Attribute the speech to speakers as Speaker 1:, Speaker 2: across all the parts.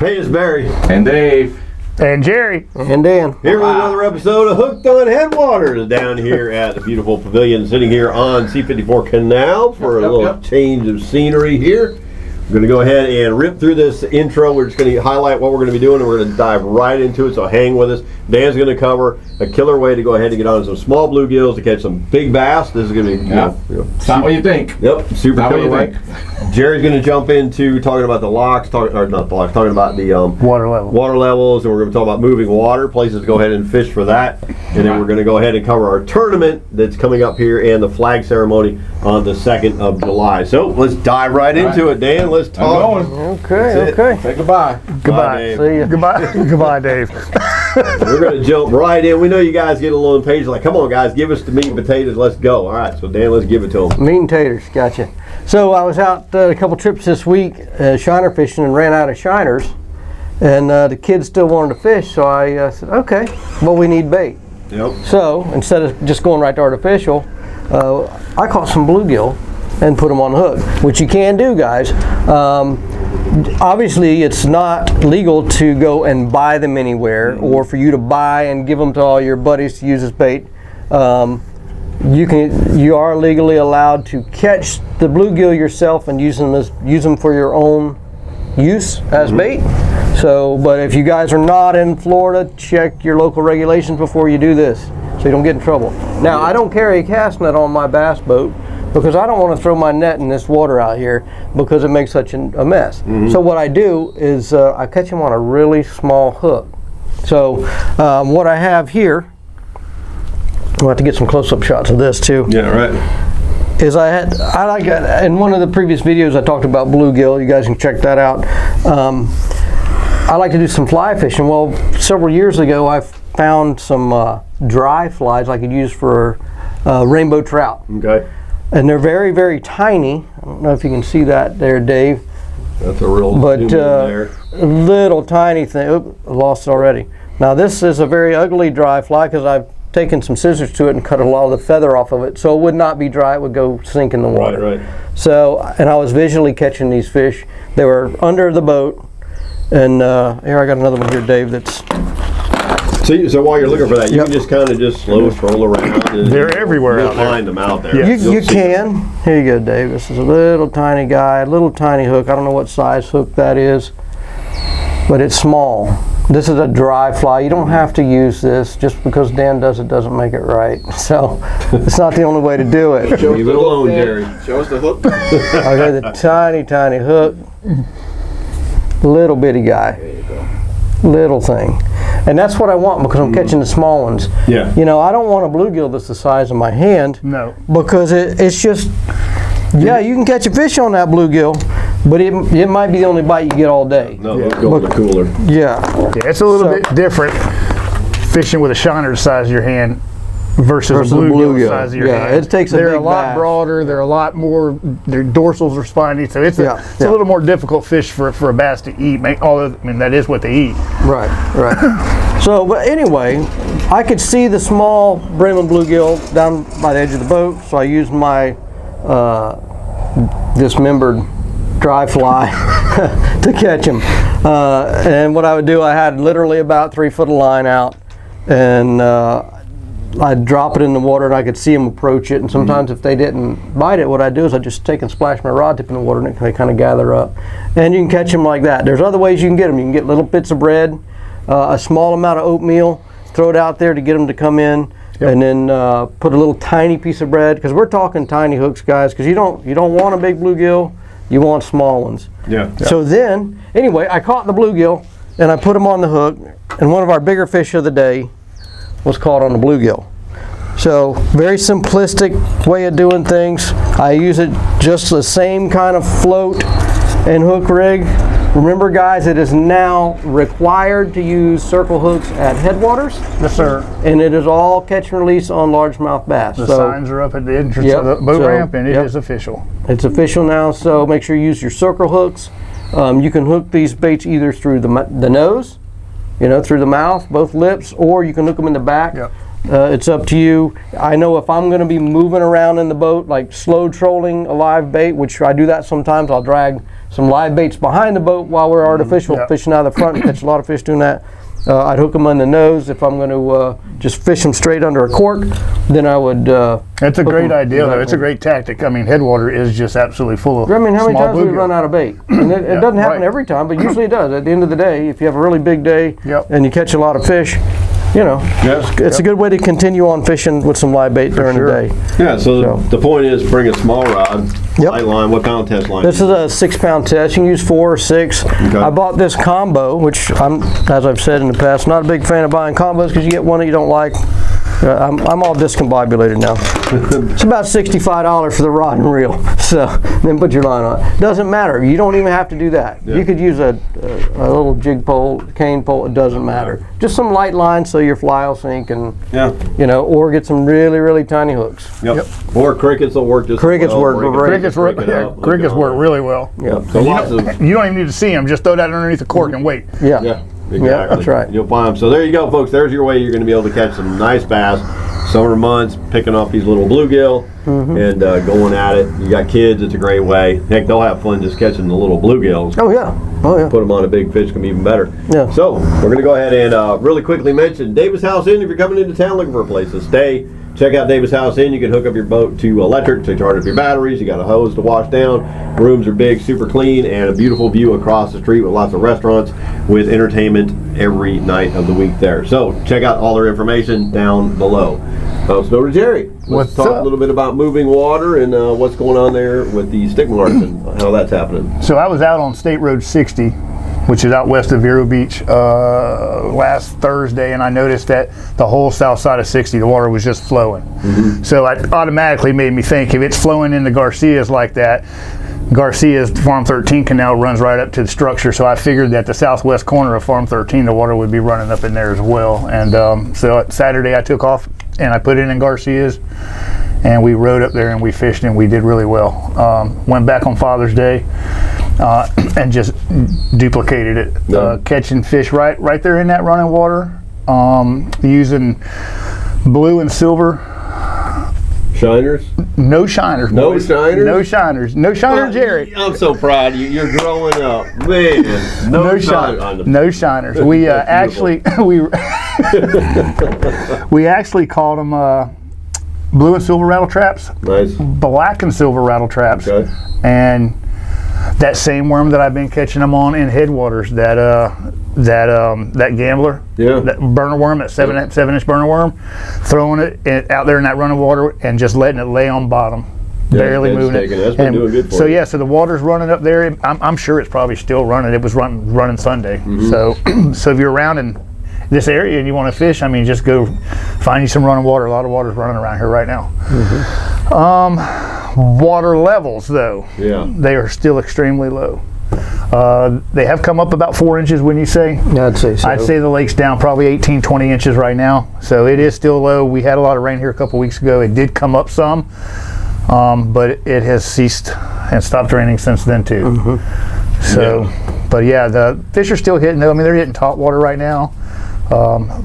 Speaker 1: Hey, it's Barry.
Speaker 2: And Dave.
Speaker 3: And Jerry.
Speaker 4: And Dan.
Speaker 1: Here with another episode of Hooked on Headwaters down here at the beautiful pavilion, sitting here on C-54 Canal for a little change of scenery here. We're going to go ahead and rip through this intro. We're just going to highlight what we're going to be doing, and we're going to dive right into it, so hang with us. Dan's going to cover a killer way to go ahead and get on some small bluegills to catch some big bass. This is going to be,
Speaker 2: it's not what you think.
Speaker 1: Yep, super killer way. Jerry's going to jump into talking about the locks, talking about the water levels, and we're going to talk about moving water, places to go ahead and fish for that. And then we're going to go ahead and cover our tournament that's coming up here and the flag ceremony on the 2nd of July. So let's dive right into it, Dan. Let's talk.
Speaker 4: Okay.
Speaker 2: Say goodbye.
Speaker 3: Goodbye.
Speaker 1: Dave.
Speaker 3: See ya. Goodbye, Dave.
Speaker 1: We're going to jump right in. We know you guys get a little impatient, like, come on, guys, give us the meat and potatoes. Let's go. All right, so Dan, let's give it to them.
Speaker 4: Meat and taters, gotcha. So I was out a couple trips this week shiner fishing and ran out of shiners, and the kids still wanted to fish, so I said, okay, well, we need bait.
Speaker 1: Yep.
Speaker 4: So instead of just going right to artificial, I caught some bluegill and put them on the hook, which you can do, guys. Obviously, it's not legal to go and buy them anywhere, or for you to buy and give them to all your buddies to use as bait. You are legally allowed to catch the bluegill yourself and use them for your own use as bait. So, but if you guys are not in Florida, check your local regulations before you do this, so you don't get in trouble. Now, I don't carry a cast net on my bass boat, because I don't want to throw my net in this water out here because it makes such a mess. So what I do is I catch them on a really small hook. So what I have here, I'll have to get some close-up shots of this too.
Speaker 1: Yeah, right.
Speaker 4: Is I like in one of the previous videos I talked about bluegill. You guys can check that out. I like to do some fly fishing. Well, several years ago I found some dry flies I could use for rainbow trout.
Speaker 1: Okay.
Speaker 4: And they're very, very tiny. I don't know if you can see that there, Dave.
Speaker 1: That's a real
Speaker 4: little tiny thing. Oop, I lost it already. Now this is a very ugly dry fly because I've taken some scissors to it and cut a lot of the feather off of it, so it would not be dry. It would go sink in the water.
Speaker 1: Right.
Speaker 4: So, and I was visually catching these fish. They were under the boat, and here I got another one here, Dave. That's.
Speaker 1: So while you're looking for that, you can just kind of just slow stroll around. And
Speaker 3: they're everywhere
Speaker 1: you'll
Speaker 3: out there.
Speaker 1: find them out there.
Speaker 3: Yes.
Speaker 4: You can. Here you go, Dave. This is a little tiny guy, a little tiny hook. I don't know what size hook that is, but it's small. This is a dry fly. You don't have to use this. Just because Dan does it doesn't make it right. So it's not the only way to do it.
Speaker 1: Leave it alone, Jerry.
Speaker 2: Show us the hook.
Speaker 4: Okay, the tiny, tiny hook. Little bitty guy.
Speaker 2: There you go.
Speaker 4: Little thing. And that's what I want because I'm catching the small ones.
Speaker 1: Yeah.
Speaker 4: You know, I don't want a bluegill that's the size of my hand.
Speaker 3: No.
Speaker 4: Because it's just, yeah, you can catch a fish on that bluegill, but it might be the only bite you get all day.
Speaker 1: No, let's go in the cooler.
Speaker 4: Yeah.
Speaker 3: Yeah, it's a little bit different fishing with a shiner the size of your hand versus a bluegill the size of your hand.
Speaker 4: It takes
Speaker 3: They're a lot broader. They're a lot more. Their dorsals are spiny, so it's a little more difficult fish for a bass to eat. Although I mean that is what they eat.
Speaker 4: Right. So, but anyway, I could see the small Bremen bluegill down by the edge of the boat, so I used my dismembered dry fly to catch him. And what I would do, I had literally about 3 foot of line out, and I'd drop it in the water and I could see them approach it, and sometimes if they didn't bite it, what I'd do is I'd just take and splash my rod tip in the water and they kind of gather up. And you can catch them like that. There's other ways you can get them. You can get little bits of bread, a small amount of oatmeal, throw it out there to get them to come in, and then put a little tiny piece of bread, because we're talking tiny hooks, guys, because you don't want a big bluegill, you want small ones.
Speaker 1: Yeah.
Speaker 4: So then, anyway, I caught the bluegill and I put him on the hook, and one of our bigger fish of the day was caught on the bluegill. So very simplistic way of doing things. I use it just the same kind of float and hook rig. Remember, guys, it is now required to use circle hooks at Headwaters.
Speaker 3: Yes, sir.
Speaker 4: And it is all catch and release on largemouth bass.
Speaker 3: The signs are up at the entrance of the boat ramp, and it is official.
Speaker 4: It's official now, so make sure you use your circle hooks. You can hook these baits either through the nose, through the mouth, both lips, or you can hook them in the back. It's up to you. I know if I'm going to be moving around in the boat, like slow trolling a live bait, which I do that sometimes, I'll drag some live baits behind the boat while we're artificial fishing out of the front. Catch a lot of fish doing that. I'd hook them on the nose. If I'm going to just fish them straight under a cork, then I would.
Speaker 3: That's a great idea, though. It's a great tactic. I mean, Headwater is just absolutely full of.
Speaker 4: I mean, how many
Speaker 3: small
Speaker 4: times do we
Speaker 3: bluegill.
Speaker 4: run out of bait? And it doesn't happen every time, but usually it does. At the end of the day, if you have a really big day and you catch a lot of fish, you know, it's a good way to continue on fishing with some live bait during the day.
Speaker 1: Yeah, so the point is bring a small rod, light line. What pound test line?
Speaker 4: This is a 6-pound test. You can use 4 or 6. Okay. I bought this combo, which I'm, as I've said in the past, not a big fan of buying combos because you get one that you don't like. I'm all discombobulated now. It's about $65 for the rod and reel. So then put your line on. Doesn't matter. You don't even have to do that. You could use a little jig pole, cane pole. It doesn't matter. Just some light line so your fly will sink, and you know, or get some really, really tiny hooks.
Speaker 1: Or crickets will work just
Speaker 4: crickets
Speaker 1: well.
Speaker 4: work great.
Speaker 3: Crickets work really well.
Speaker 1: So
Speaker 3: you don't even need to see them. Just throw that underneath the cork and wait.
Speaker 1: Exactly.
Speaker 4: Yeah, that's right.
Speaker 1: You'll find them. So there you go, folks. There's your way you're going to be able to catch some nice bass. Summer months, picking off these little bluegill and going at it. You got kids, it's a great way. Heck, they'll have fun just catching the little bluegills.
Speaker 4: Oh yeah.
Speaker 1: Put them on a big fish, can be even better.
Speaker 4: Yeah.
Speaker 1: So we're going to go ahead and really quickly mention Davis House Inn. If you're coming into town looking for a place to stay, check out Davis House Inn. You can hook up your boat to electric to charge up your batteries. You got a hose to wash down. Rooms are big, super clean, and a beautiful view across the street with lots of restaurants with entertainment every night of the week there. So check out all their information down below. Let's go to Jerry. Let's talk a little bit about moving water and what's going on there with the stick marks and how that's happening.
Speaker 3: So I was out on State Road 60, which is out west of Vero Beach, last Thursday, and I noticed that the whole south side of 60, the water was just flowing. So it automatically made me think, if it's flowing into Garcia's like that, Garcia's Farm 13 canal runs right up to the structure, so I figured that the southwest corner of Farm 13, the water would be running up in there as well. And so Saturday I took off and I put it in Garcia's, and we rode up there and we fished and we did really well. Went back on Father's Day and just duplicated it, catching fish right there in that running water, using blue and silver.
Speaker 1: Shiners?
Speaker 3: No shiners.
Speaker 1: No shiners?
Speaker 3: No shiners. No shiner, Jerry.
Speaker 1: I'm so proud of you. You're growing up, man. No shiners.
Speaker 3: No shiners. We actually we actually called them blue and silver rattle traps. Nice. Black and silver rattle traps. Okay. And that same worm that I've been catching them on in Headwaters, that gambler, that burner worm, that 7-inch burner worm, throwing it out there in that running water and just letting it lay on bottom, barely moving it.
Speaker 1: That's been doing good for
Speaker 3: so
Speaker 1: you.
Speaker 3: So the water's running up there. I'm sure it's probably still running. It was running Sunday. So if you're around in this area and you want to fish, I mean, just go find you some running water. A lot of water's running around here right now. Water levels, though, they are still extremely low. They have come up about 4 inches, wouldn't you say?
Speaker 4: I'd say so.
Speaker 3: I'd say the lake's down probably 18, 20 inches right now. So it is still low. We had a lot of rain here a couple weeks ago. It did come up some, but it has ceased and stopped raining since then too. So, but yeah, the fish are still hitting though. I mean, they're hitting top water right now. A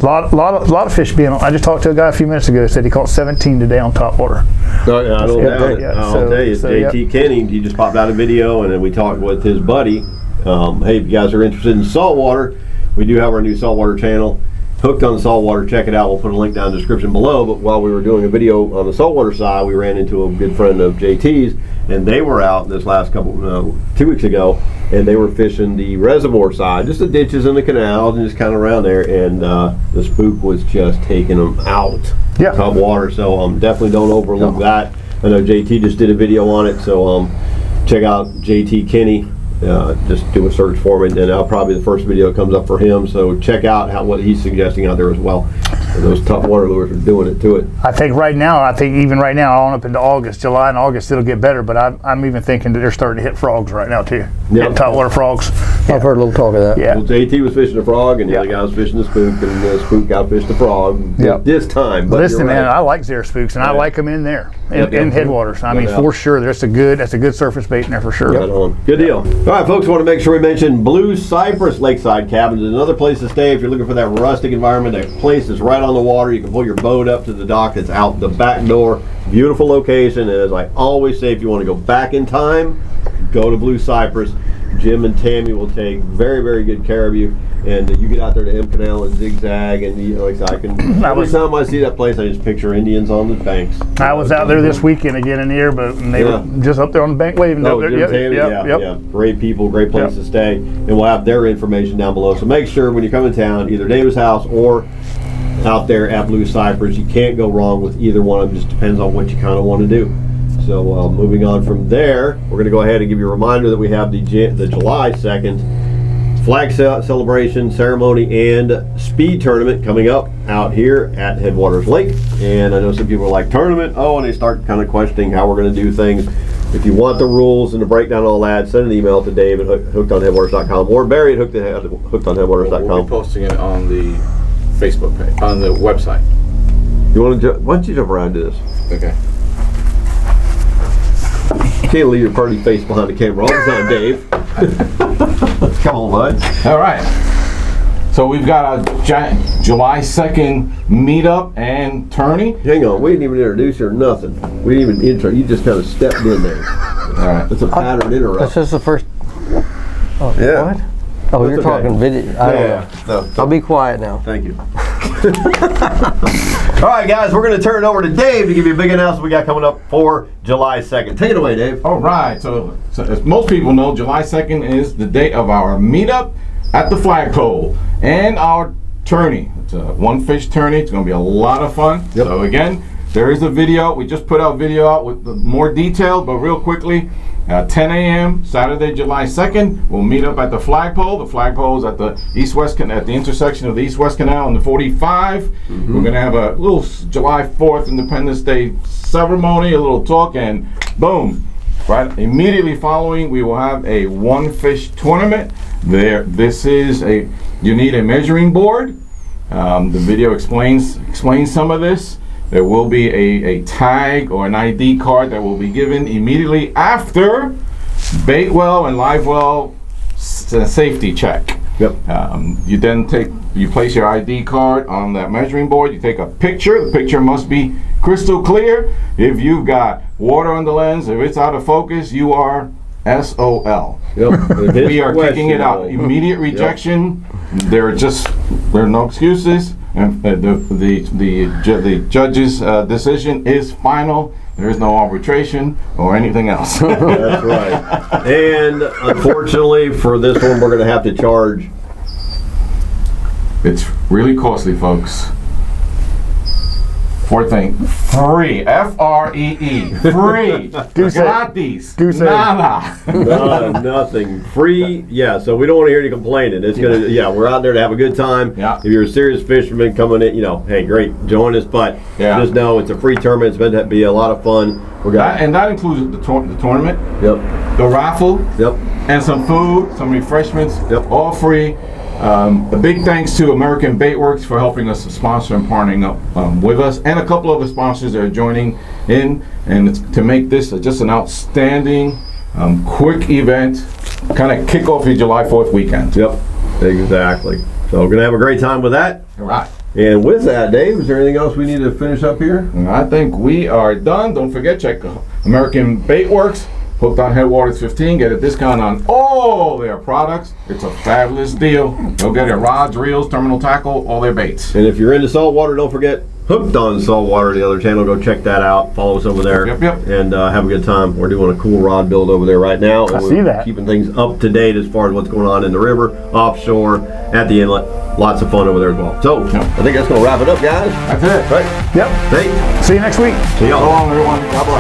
Speaker 3: lot of fish being on. I just talked to a guy a few minutes ago. Said he caught 17 today on top water.
Speaker 1: I don't doubt it. I'll tell you, JT Kenny, he just popped out a video, and then we talked with his buddy. Hey, if you guys are interested in saltwater, we do have our new saltwater channel, Hooked on Saltwater. Check it out. We'll put a link down in the description below. But while we were doing a video on the saltwater side, we ran into a good friend of JT's, and they were out this last 2 weeks ago, and they were fishing the reservoir side, just the ditches and the canals, and just kind of around there. And the spook was just taking them out, top water. So definitely don't overlook that. I know JT just did a video on it, so check out JT Kenny. Just do a search for him, and probably the first video comes up for him. So check out what he's suggesting out there as well. And those top water lures are doing it to it.
Speaker 3: I think even right now, on up into August, July and August, it'll get better. But I'm even thinking that they're starting to hit frogs right now too. Hitting top water frogs.
Speaker 4: I've heard a little talk of that.
Speaker 3: Yeah.
Speaker 1: Well, JT was fishing the frog, and the other guy was fishing the spook, and the spook outfished the frog this time. But
Speaker 3: listen, man, I like Zara spooks, and I like them in there in Headwaters. I mean, for sure, that's a good surface bait in there for sure.
Speaker 1: Right on. Good deal. All right, folks, want to make sure we mention Blue Cypress Lakeside Cabins is another place to stay if you're looking for that rustic environment. That place is right on the water. You can pull your boat up to the dock that's out the back door. Beautiful location, and as I always say, if you want to go back in time, go to Blue Cypress. Jim and Tammy will take very, very good care of you, and you get out there to M Canal and zigzag, and you know, like I can. Every time I see that place, I just picture Indians on the banks.
Speaker 3: I was out there this weekend again in the airboat, and they were just up there on the bank waving.
Speaker 1: Oh, Jim and Tammy, yeah. Great people, great place to stay, and we'll have their information down below. So make sure when you come in town, either David's house or out there at Blue Cypress, you can't go wrong with either one of them. Just depends on what you kind of want to do. So moving on from there, we're going to go ahead and give you a reminder that we have the July 2nd flag celebration ceremony and speed tournament coming up out here at Headwaters Lake. And I know some people are like, tournament? Oh, and they start kind of questioning how we're going to do things. If you want the rules and to break down all that, send an email to Dave at hookedonheadwaters.com or Barry at hookedonheadwaters.com.
Speaker 2: We'll be posting it on the Facebook page, on the website.
Speaker 1: You want to? Why don't you jump around to this?
Speaker 2: Okay.
Speaker 1: You can't leave your party face behind the camera all the time, Dave. Come on, bud.
Speaker 2: All right. So we've got a July 2nd meetup and tourney.
Speaker 1: Hang on, we didn't even introduce you or nothing. We didn't even intro. You just kind of stepped in there.
Speaker 2: All right.
Speaker 1: It's a pattern interrupt.
Speaker 4: That's just the first. Oh,
Speaker 1: Yeah.
Speaker 4: What? Oh, you're
Speaker 1: okay.
Speaker 4: talking video.
Speaker 1: No,
Speaker 4: I'll be quiet now.
Speaker 1: thank you. All right, guys, we're going to turn it over to Dave to give you a big announcement we got coming up for July 2nd. Take it away, Dave.
Speaker 2: All right. So as most people know, July 2nd is the date of our meetup at the flagpole and our tourney. It's a one fish tourney. It's going to be a lot of fun.
Speaker 1: Yep.
Speaker 2: So again, there is a video. We just put our video out with more detail, but real quickly, 10 a.m. Saturday, July 2nd, we'll meet up at the flagpole. The flagpole is at the east-west at the intersection of the East-West Canal and the 45. We're going to have a little July 4th Independence Day ceremony, a little talk, and boom. Right immediately following, we will have a one fish tournament. This is you need a measuring board. The video explains some of this. There will be a tag or an ID card that will be given immediately after Baitfuel and Livewell safety check.
Speaker 1: Yep.
Speaker 2: You then place your ID card on that measuring board. You take a picture. The picture must be crystal clear. If you've got water on the lens, if it's out of focus, you are SOL.
Speaker 1: Yep.
Speaker 2: We are kicking it out. Immediate rejection. Yep. There are no excuses. And the judge's decision is final. There is no arbitration or anything else.
Speaker 1: That's right. And unfortunately for this one, we're going to have to charge.
Speaker 2: It's really costly, folks. Fourth thing, free. F-R-E-E. Free. Gratis. Nada.
Speaker 1: Nothing. Free. Yeah, so we don't want to hear you complaining. It's going to, we're out there to have a good time.
Speaker 2: Yeah.
Speaker 1: If you're a serious fisherman coming in, hey, great, join us. But just know it's a free tournament. It's meant to be a lot of fun.
Speaker 2: And that includes the tournament.
Speaker 1: Yep.
Speaker 2: The raffle.
Speaker 1: Yep.
Speaker 2: And some food, some refreshments.
Speaker 1: Yep.
Speaker 2: All free. A big thanks to American Baitworks for helping us sponsor and partnering up with us, and a couple of the sponsors that are joining in, and it's to make this just an outstanding, quick event, kind of kick off your July 4th weekend.
Speaker 1: Yep, exactly. So we're going to have a great time with that.
Speaker 2: All right.
Speaker 1: And with that, Dave, is there anything else we need to finish up here?
Speaker 2: I think we are done. Don't forget, check American Baitworks. Hooked on Headwaters 15, get a discount on all their products. It's a fabulous deal. Go get your rods, reels, terminal tackle, all their baits.
Speaker 1: And if you're into saltwater, don't forget Hooked on Saltwater, the other channel. Go check that out. Follow us over there.
Speaker 2: Yep.
Speaker 1: And have a good time. We're doing a cool rod build over there right now. And
Speaker 3: I see that.
Speaker 1: Keeping things up to date as far as what's going on in the river, offshore, at the inlet. Lots of fun over there as well. So I think that's going to wrap it up, guys.
Speaker 2: That's it.
Speaker 1: Right?
Speaker 3: Yep.
Speaker 1: Hey.
Speaker 3: See you next week.
Speaker 1: See y'all.
Speaker 2: So long, everyone. God bless.